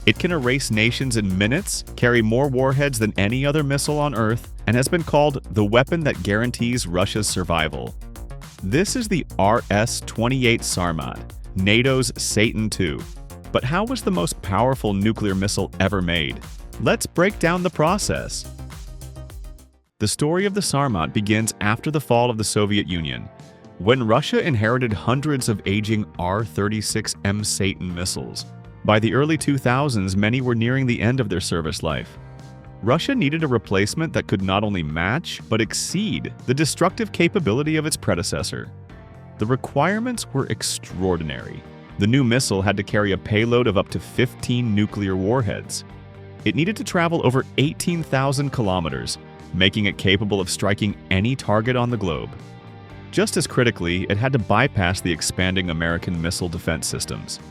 It can erase nations in minutes, carry more warheads than any other missile on Earth, and has been called the weapon that guarantees Russia's survival. This is the RS-28 Sarmat, NATO's Satan II. But how was the most powerful nuclear missile ever made? Let's break down the process. The story of the Sarmat begins after the fall of the Soviet Union, when Russia inherited hundreds of aging R-36M Satan missiles. By the early 2000s, many were nearing the end of their service life. Russia needed a replacement that could not only match, but exceed the destructive capability of its predecessor. The requirements were extraordinary. The new missile had to carry a payload of up to 15 nuclear warheads. It needed to travel over 18,000 kilometers, making it capable of striking any target on the globe. Just as critically, it had to bypass the expanding American missile defense systems.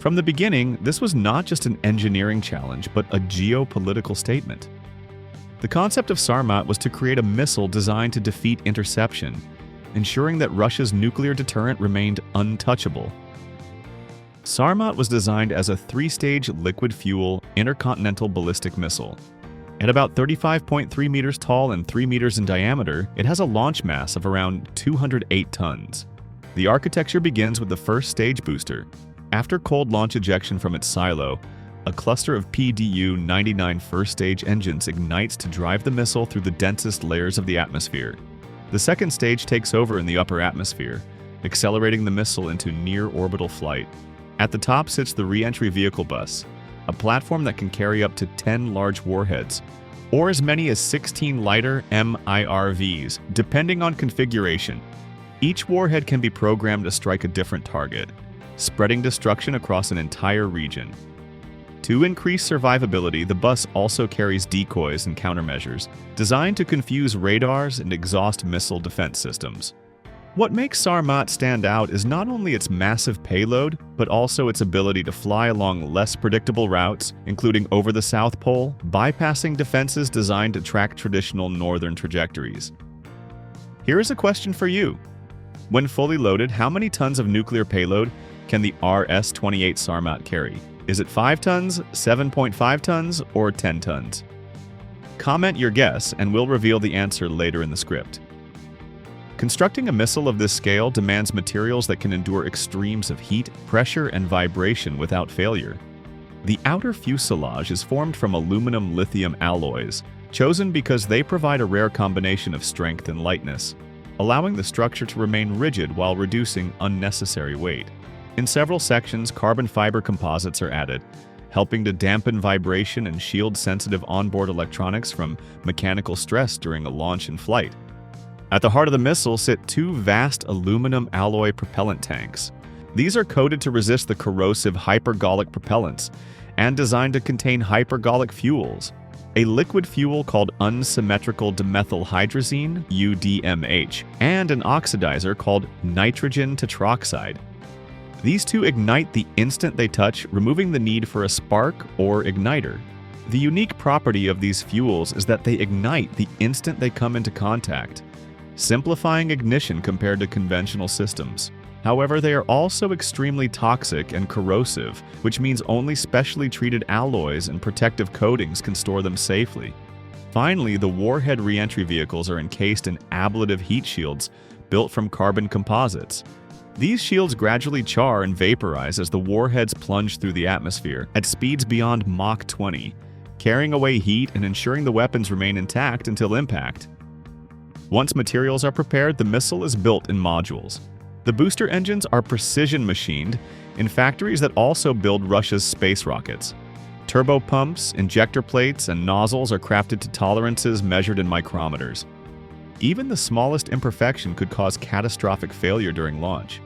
From the beginning, this was not just an engineering challenge, but a geopolitical statement. The concept of Sarmat was to create a missile designed to defeat interception, ensuring that Russia's nuclear deterrent remained untouchable. Sarmat was designed as a three-stage liquid-fuel intercontinental ballistic missile. At about 35.3 meters tall and 3 meters in diameter, it has a launch mass of around 208 tons. The architecture begins with the first stage booster. After cold launch ejection from its silo, a cluster of PDU-99 first-stage engines ignites to drive the missile through the densest layers of the atmosphere. The second stage takes over in the upper atmosphere, accelerating the missile into near-orbital flight. At the top sits the re-entry vehicle bus, a platform that can carry up to 10 large warheads, or as many as 16 lighter MIRVs, depending on configuration. Each warhead can be programmed to strike a different target, spreading destruction across an entire region. To increase survivability, the bus also carries decoys and countermeasures, designed to confuse radars and exhaust missile defense systems. What makes Sarmat stand out is not only its massive payload, but also its ability to fly along less predictable routes, including over the South Pole, bypassing defenses designed to track traditional northern trajectories. Here is a question for you. When fully loaded, how many tons of nuclear payload can the RS-28 Sarmat carry? Is it 5 tons, 7.5 tons, or 10 tons? Comment your guess and we'll reveal the answer later in the script. Constructing a missile of this scale demands materials that can endure extremes of heat, pressure, and vibration without failure. The outer fuselage is formed from aluminum-lithium alloys, chosen because they provide a rare combination of strength and lightness, allowing the structure to remain rigid while reducing unnecessary weight. In several sections, carbon fiber composites are added, helping to dampen vibration and shield sensitive onboard electronics from mechanical stress during a launch and flight. At the heart of the missile sit 2 vast aluminum alloy propellant tanks. These are coated to resist the corrosive hypergolic propellants and designed to contain hypergolic fuels, a liquid fuel called unsymmetrical dimethylhydrazine, UDMH, and an oxidizer called nitrogen tetroxide. These two ignite the instant they touch, removing the need for a spark or igniter. The unique property of these fuels is that they ignite the instant they come into contact, simplifying ignition compared to conventional systems. However, they are also extremely toxic and corrosive, which means only specially treated alloys and protective coatings can store them safely. Finally, the warhead re-entry vehicles are encased in ablative heat shields built from carbon composites. These shields gradually char and vaporize as the warheads plunge through the atmosphere at speeds beyond Mach 20, carrying away heat and ensuring the weapons remain intact until impact. Once materials are prepared, the missile is built in modules. The booster engines are precision machined in factories that also build Russia's space rockets. Turbo pumps, injector plates, and nozzles are crafted to tolerances measured in micrometers. Even the smallest imperfection could cause catastrophic failure during launch.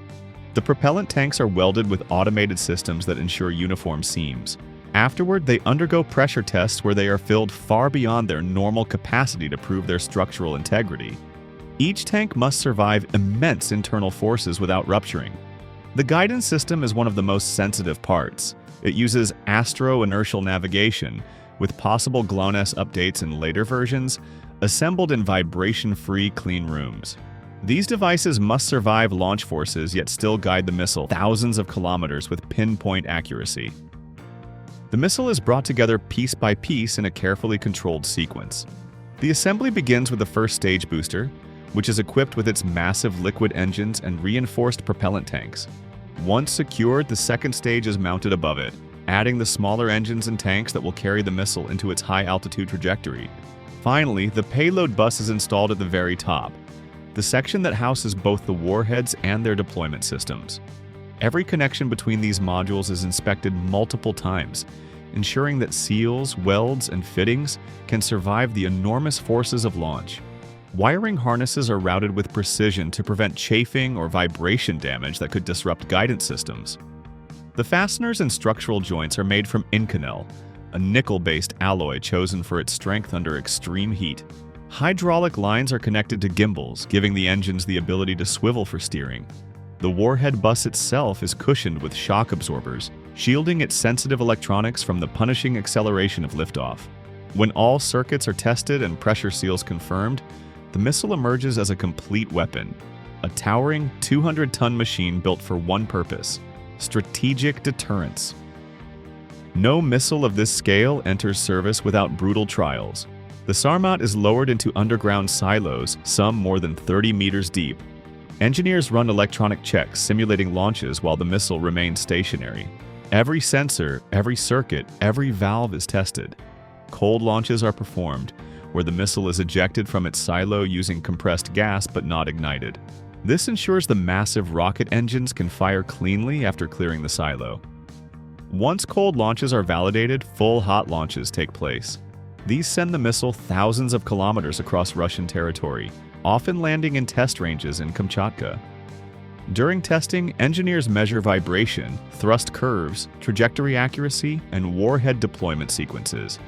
The propellant tanks are welded with automated systems that ensure uniform seams. Afterward, they undergo pressure tests where they are filled far beyond their normal capacity to prove their structural integrity. Each tank must survive immense internal forces without rupturing. The guidance system is one of the most sensitive parts. It uses astro-inertial navigation, with possible GLONASS updates in later versions, assembled in vibration-free clean rooms. These devices must survive launch forces yet still guide the missile thousands of kilometers with pinpoint accuracy. The missile is brought together piece by piece in a carefully controlled sequence. The assembly begins with the first stage booster, which is equipped with its massive liquid engines and reinforced propellant tanks. Once secured, the second stage is mounted above it, adding the smaller engines and tanks that will carry the missile into its high-altitude trajectory. Finally, the payload bus is installed at the very top, the section that houses both the warheads and their deployment systems. Every connection between these modules is inspected multiple times, ensuring that seals, welds, and fittings can survive the enormous forces of launch. Wiring harnesses are routed with precision to prevent chafing or vibration damage that could disrupt guidance systems. The fasteners and structural joints are made from Inconel, a nickel-based alloy chosen for its strength under extreme heat. Hydraulic lines are connected to gimbals, giving the engines the ability to swivel for steering. The warhead bus itself is cushioned with shock absorbers, shielding its sensitive electronics from the punishing acceleration of liftoff. When all circuits are tested and pressure seals confirmed, the missile emerges as a complete weapon, a towering 200-ton machine built for one purpose: strategic deterrence. No missile of this scale enters service without brutal trials. The Sarmat is lowered into underground silos, some more than 30 meters deep. Engineers run electronic checks simulating launches while the missile remains stationary. Every sensor, every circuit, every valve is tested. Cold launches are performed, where the missile is ejected from its silo using compressed gas but not ignited. This ensures the massive rocket engines can fire cleanly after clearing the silo. Once cold launches are validated, full hot launches take place. These send the missile thousands of kilometers across Russian territory, often landing in test ranges in Kamchatka. During testing, engineers measure vibration, thrust curves, trajectory accuracy, and warhead deployment sequences.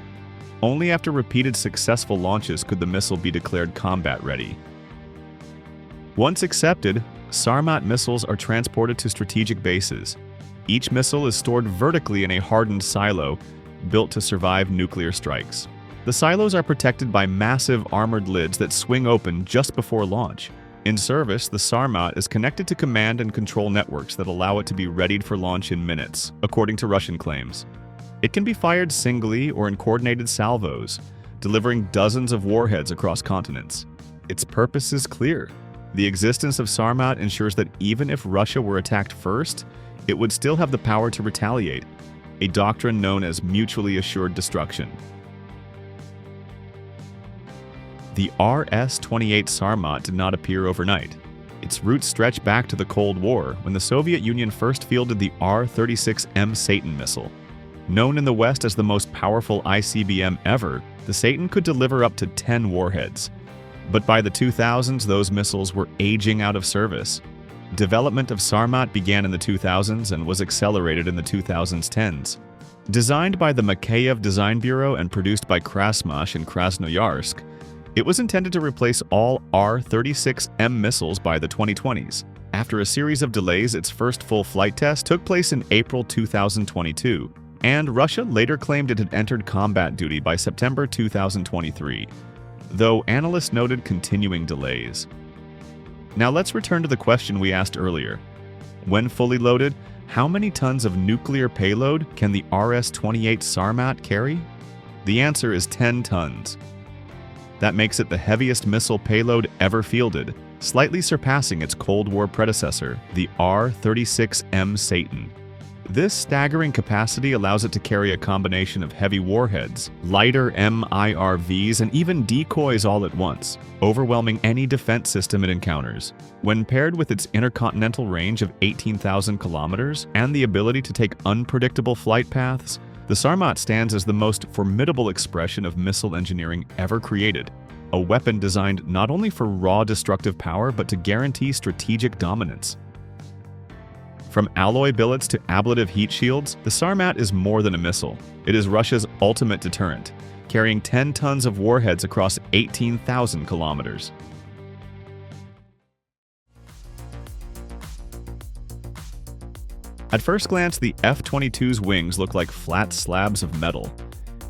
Only after repeated successful launches could the missile be declared combat-ready. Once accepted, Sarmat missiles are transported to strategic bases. Each missile is stored vertically in a hardened silo built to survive nuclear strikes. The silos are protected by massive armored lids that swing open just before launch. In service, the Sarmat is connected to command and control networks that allow it to be readied for launch in minutes, according to Russian claims. It can be fired singly or in coordinated salvos, delivering dozens of warheads across continents. Its purpose is clear. The existence of Sarmat ensures that even if Russia were attacked first, it would still have the power to retaliate, a doctrine known as mutually assured destruction. The RS-28 Sarmat did not appear overnight. Its roots stretch back to the Cold War, when the Soviet Union first fielded the R-36M Satan missile. Known in the West as the most powerful ICBM ever, the Satan could deliver up to 10 warheads. But by the 2000s, those missiles were aging out of service. Development of Sarmat began in the 2000s and was accelerated in the 2010s. Designed by the Makeyev Design Bureau and produced by Krasmash in Krasnoyarsk, it was intended to replace all R-36M missiles by the 2020s. After a series of delays, its first full flight test took place in April 2022, and Russia later claimed it had entered combat duty by September 2023, though analysts noted continuing delays. Now let's return to the question we asked earlier. When fully loaded, how many tons of nuclear payload can the RS-28 Sarmat carry? The answer is 10 tons. That makes it the heaviest missile payload ever fielded, slightly surpassing its Cold War predecessor, the R-36M Satan. This staggering capacity allows it to carry a combination of heavy warheads, lighter MIRVs, and even decoys all at once, overwhelming any defense system it encounters. When paired with its intercontinental range of 18,000 kilometers and the ability to take unpredictable flight paths, the Sarmat stands as the most formidable expression of missile engineering ever created, a weapon designed not only for raw destructive power but to guarantee strategic dominance. From alloy billets to ablative heat shields, the Sarmat is more than a missile. It is Russia's ultimate deterrent, carrying 10 tons of warheads across 18,000 kilometers. At first glance, the F-22's wings look like flat slabs of metal.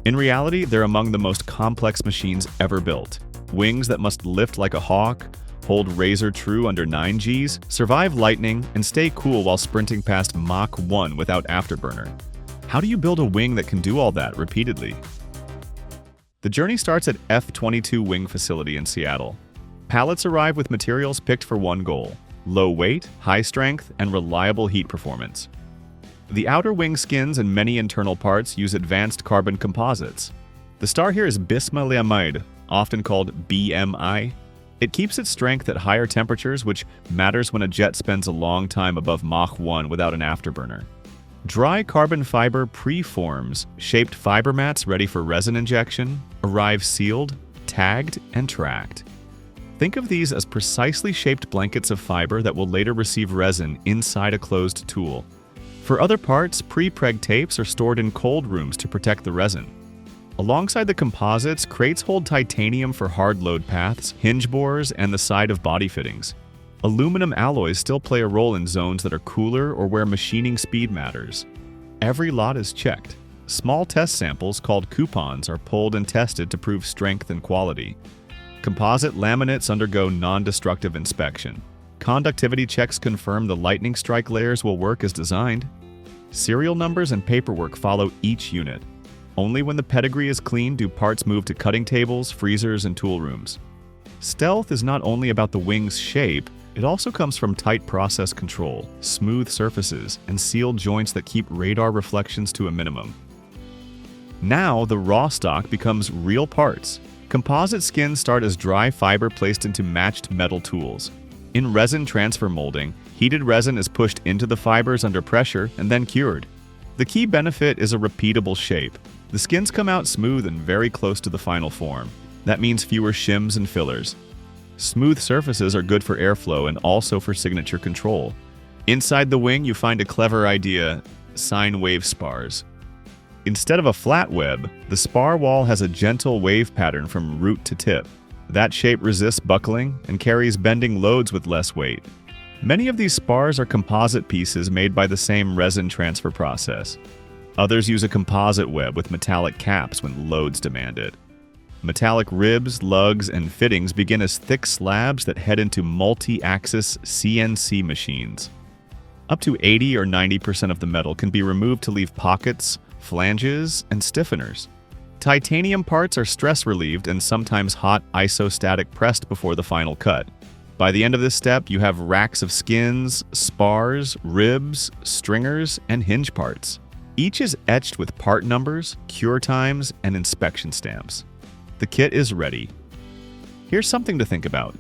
In reality, they're among the most complex machines ever built. Wings that must lift like a hawk, hold razor true under 9 Gs, survive lightning, and stay cool while sprinting past Mach 1 without afterburner. How do you build a wing that can do all that repeatedly? The journey starts at F22 Wing facility in Seattle. Pallets arrive with materials picked for one goal: low weight, high strength, and reliable heat performance. The outer wing skins and many internal parts use advanced carbon composites. The star here is bismuth, often called BMI. It keeps its strength at higher temperatures, which matters when a jet spends a long time above Mach 1 without an afterburner. Dry carbon fiber preforms, shaped fiber mats ready for resin injection, arrive sealed, tagged, and tracked. Think of these as precisely shaped blankets of fiber that will later receive resin inside a closed tool. For other parts, pre-preg tapes are stored in cold rooms to protect the resin. Alongside the composites, crates hold titanium for hard load paths, hinge bores, and the side of body fittings. Aluminum alloys still play a role in zones that are cooler or where machining speed matters. Every lot is checked. Small test samples called coupons are pulled and tested to prove strength and quality. Composite laminates undergo non-destructive inspection. Conductivity checks confirm the lightning strike layers will work as designed. Serial numbers and paperwork follow each unit. Only when the pedigree is clean do parts move to cutting tables, freezers, and tool rooms. Stealth is not only about the wing's shape, it also comes from tight process control, smooth surfaces, and sealed joints that keep radar reflections to a minimum. Now, the raw stock becomes real parts. Composite skins start as dry fiber placed into matched metal tools. In resin transfer molding, heated resin is pushed into the fibers under pressure and then cured. The key benefit is a repeatable shape. The skins come out smooth and very close to the final form. That means fewer shims and fillers. Smooth surfaces are good for airflow and also for signature control. Inside the wing, you find a clever idea: sine wave spars. Instead of a flat web, the spar wall has a gentle wave pattern from root to tip. That shape resists buckling and carries bending loads with less weight. Many of these spars are composite pieces made by the same resin transfer process. Others use a composite web with metallic caps when loads demand it. Metallic ribs, lugs, and fittings begin as thick slabs that head into multi-axis CNC machines. Up to 80 or 90% of the metal can be removed to leave pockets, flanges, and stiffeners. Titanium parts are stress-relieved and sometimes hot isostatic pressed before the final cut. By the end of this step, you have racks of skins, spars, ribs, stringers, and hinge parts. Each is etched with part numbers, cure times, and inspection stamps. The kit is ready. Here's something to think about.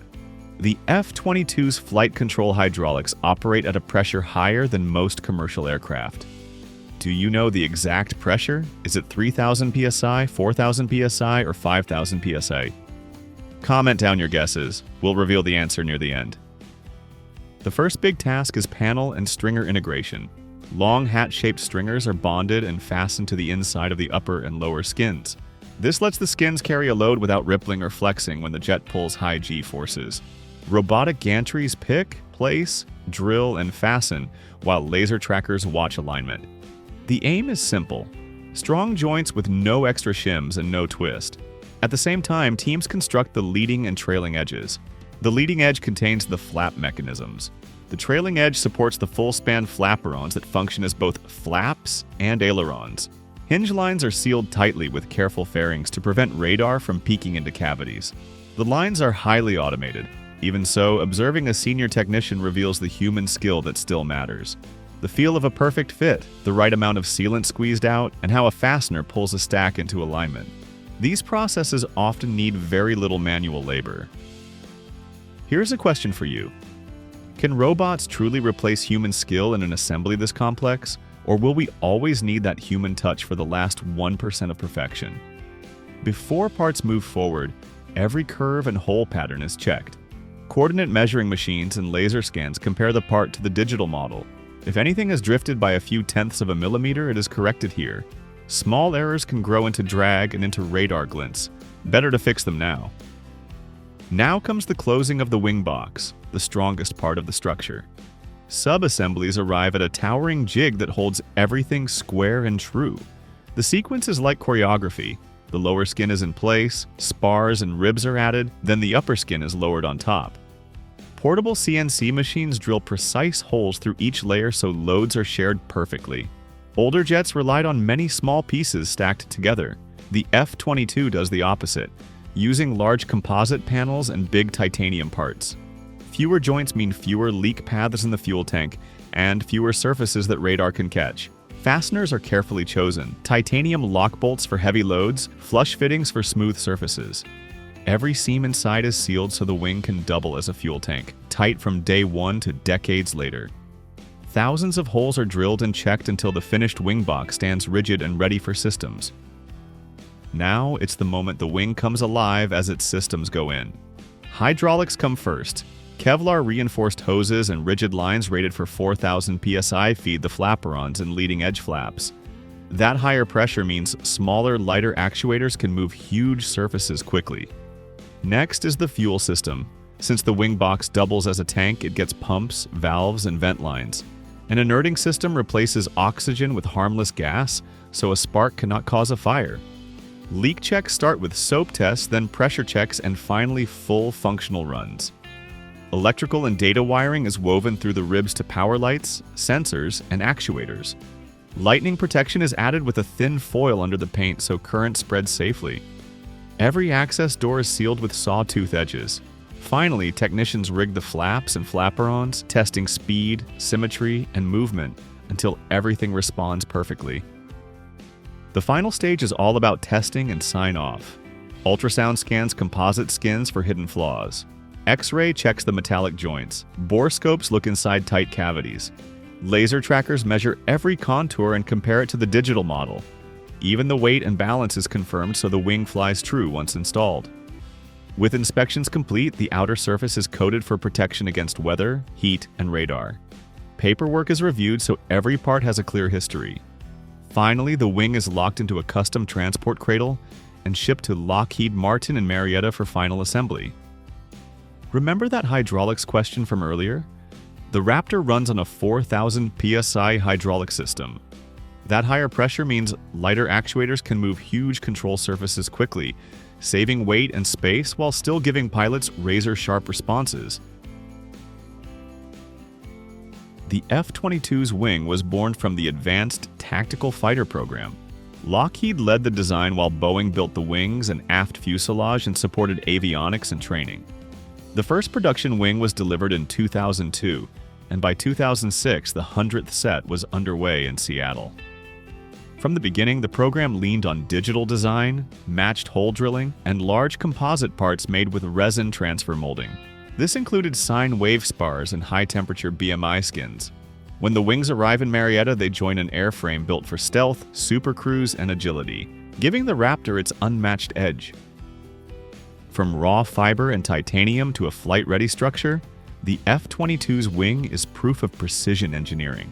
The F-22's flight control hydraulics operate at a pressure higher than most commercial aircraft. Do you know the exact pressure? Is it 3,000 psi, 4,000 psi, or 5,000 psi? Comment down your guesses. We'll reveal the answer near the end. The first big task is panel and stringer integration. Long hat-shaped stringers are bonded and fastened to the inside of the upper and lower skins. This lets the skins carry a load without rippling or flexing when the jet pulls high G forces. Robotic gantries pick, place, drill, and fasten, while laser trackers watch alignment. The aim is simple: strong joints with no extra shims and no twist. At the same time, teams construct the leading and trailing edges. The leading edge contains the flap mechanisms. The trailing edge supports the full-span flaperons that function as both flaps and ailerons. Hinge lines are sealed tightly with careful fairings to prevent radar from peeking into cavities. The lines are highly automated. Even so, observing a senior technician reveals the human skill that still matters. The feel of a perfect fit, the right amount of sealant squeezed out, and how a fastener pulls a stack into alignment. These processes often need very little manual labor. Here's a question for you. Can robots truly replace human skill in an assembly this complex? Or will we always need that human touch for the last 1% of perfection? Before parts move forward, every curve and hole pattern is checked. Coordinate measuring machines and laser scans compare the part to the digital model. If anything has drifted by a few tenths of a millimeter, it is corrected here. Small errors can grow into drag and into radar glints. Better to fix them now. Now comes the closing of the wing box, the strongest part of the structure. Sub-assemblies arrive at a towering jig that holds everything square and true. The sequence is like choreography. The lower skin is in place, spars and ribs are added, then the upper skin is lowered on top. Portable CNC machines drill precise holes through each layer so loads are shared perfectly. Older jets relied on many small pieces stacked together. The F-22 does the opposite, using large composite panels and big titanium parts. Fewer joints mean fewer leak paths in the fuel tank and fewer surfaces that radar can catch. Fasteners are carefully chosen: titanium lock bolts for heavy loads, flush fittings for smooth surfaces. Every seam inside is sealed so the wing can double as a fuel tank, tight from day one to decades later. Thousands of holes are drilled and checked until the finished wing box stands rigid and ready for systems. Now it's the moment the wing comes alive as its systems go in. Hydraulics come first. Kevlar reinforced hoses and rigid lines rated for 4,000 psi feed the flaperons and leading edge flaps. That higher pressure means smaller, lighter actuators can move huge surfaces quickly. Next is the fuel system. Since the wing box doubles as a tank, it gets pumps, valves, and vent lines. An inerting system replaces oxygen with harmless gas, so a spark cannot cause a fire. Leak checks start with soap tests, then pressure checks, and finally full functional runs. Electrical and data wiring is woven through the ribs to power lights, sensors, and actuators. Lightning protection is added with a thin foil under the paint so current spreads safely. Every access door is sealed with sawtooth edges. Finally, technicians rig the flaps and flaperons, testing speed, symmetry, and movement until everything responds perfectly. The final stage is all about testing and sign-off. Ultrasound scans composite skins for hidden flaws. X-ray checks the metallic joints. Borescopes look inside tight cavities. Laser trackers measure every contour and compare it to the digital model. Even the weight and balance is confirmed so the wing flies true once installed. With inspections complete, the outer surface is coated for protection against weather, heat, and radar. Paperwork is reviewed so every part has a clear history. Finally, the wing is locked into a custom transport cradle and shipped to Lockheed Martin in Marietta for final assembly. Remember that hydraulics question from earlier? The Raptor runs on a 4,000 psi hydraulic system. That higher pressure means lighter actuators can move huge control surfaces quickly, saving weight and space while still giving pilots razor-sharp responses. The F-22's wing was born from the Advanced Tactical Fighter program. Lockheed led the design while Boeing built the wings and aft fuselage and supported avionics and training. The first production wing was delivered in 2002, and by 2006, the 100th set was underway in Seattle. From the beginning, the program leaned on digital design, matched hole drilling, and large composite parts made with resin transfer molding. This included sine wave spars and high-temperature BMI skins. When the wings arrive in Marietta, they join an airframe built for stealth, supercruise, and agility, giving the Raptor its unmatched edge. From raw fiber and titanium to a flight-ready structure, the F-22's wing is proof of precision engineering.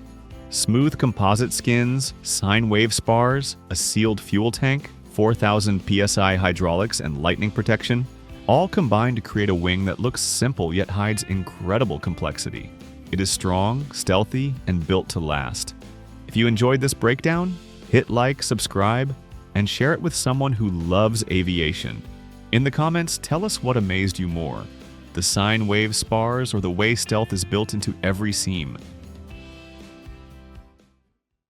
Smooth composite skins, sine wave spars, a sealed fuel tank, 4,000 psi hydraulics, and lightning protection, all combine to create a wing that looks simple yet hides incredible complexity. It is strong, stealthy, and built to last. If you enjoyed this breakdown, hit like, subscribe, and share it with someone who loves aviation. In the comments, tell us what amazed you more, the sine wave spars or the way stealth is built into every seam.